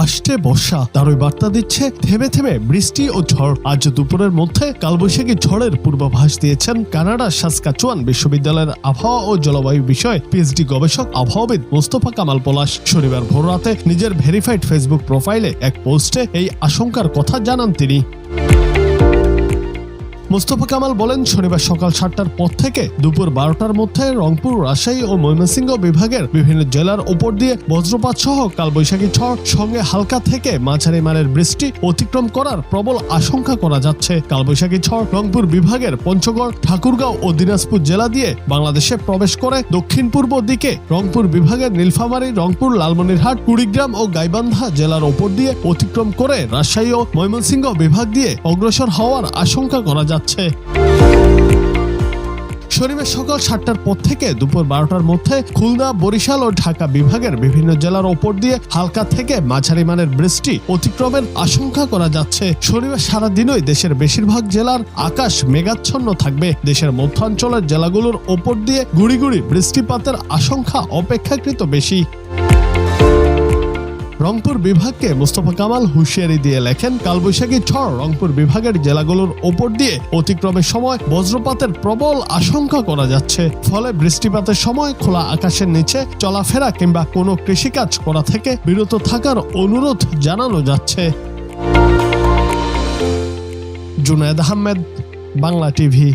আসছে বর্ষা, তারই বার্তা দিচ্ছে থেমে থেমে বৃষ্টি ও ঝড়। আজ দুপুরের মধ্যে কালবৈশাখী ঝড়ের পূর্বাভাস দিয়েছেন কানাডার সাসকাচুয়ান বিশ্ববিদ্যালয়ের আবহাওয়া ও জলবায়ু বিষয়ে পিএইচডি গবেষক আবহাওয়াবিদ মোস্তফা কামাল পলাশ। শনিবার ভোররাতে নিজের ভেরিফাইড ফেসবুক প্রোফাইলে এক পোস্টে এই আশঙ্কার কথা জানান তিনি। মোস্তফা কামাল বলেন, শনিবার সকাল 7টার পর থেকে দুপুর 12টার মধ্যে রংপুর, রাজশাহী ও ময়মনসিংহ বিভাগের বিভিন্ন জেলার উপর দিয়ে বজ্রপাত সহ কালবৈশাখী ঝড় সঙ্গে হালকা থেকে মাঝারি মানের বৃষ্টি অতিক্রম করার প্রবল আশঙ্কা করা যাচ্ছে। কালবৈশাখী ঝড় রংপুর বিভাগের পঞ্চগড়, ঠাকুরগাঁও ও দিনাজপুর জেলা দিয়ে বাংলাদেশে প্রবেশ করে দক্ষিণ পূর্ব দিকে রংপুর বিভাগের নীলফামারী, রংপুর, লালমনিরহাট, কুড়িগ্রাম ও গাইবান্ধা জেলার উপর দিয়ে অতিক্রম করে রাজশাহী ও ময়মনসিংহ বিভাগ দিয়ে অগ্রসর হওয়ার আশঙ্কা করা যাচ্ছে। শনিবার সকাল 7টার পর থেকে দুপুর 12টার মধ্যে খুলনা, বরিশাল ও ঢাকা বিভাগের বিভিন্ন জেলার ওপর দিয়ে হালকা থেকে মাঝারি মানের বৃষ্টি অতিক্রমের আশঙ্কা করা যাচ্ছে। শনিবার সারাদিনই দেশের বেশিরভাগ জেলার আকাশ মেঘাচ্ছন্ন থাকবে। দেশের মধ্যাঞ্চলের জেলাগুলোর ওপর দিয়ে গুড়ি গুড়ি বৃষ্টিপাতের আশঙ্কা অপেক্ষাকৃত বেশি। রংপুর বিভাগকে মোস্তফা কামাল হুঁশিয়ারি দিয়ে লেখেন, কালবৈশাখী ঝড় রংপুর বিভাগের জেলাগুলোর ওপর দিয়ে অতিক্রমের সময় বজ্রপাতের প্রবল আশঙ্কা করা যাচ্ছে। ফলে বৃষ্টিপাতের সময় খোলা আকাশের নিচে চলাফেরা কিংবা কোনো কৃষিকাজ করা থেকে বিরত থাকার অনুরোধ জানানো যাচ্ছে। জুনায়েদ আহমেদ, বাংলা টিভি।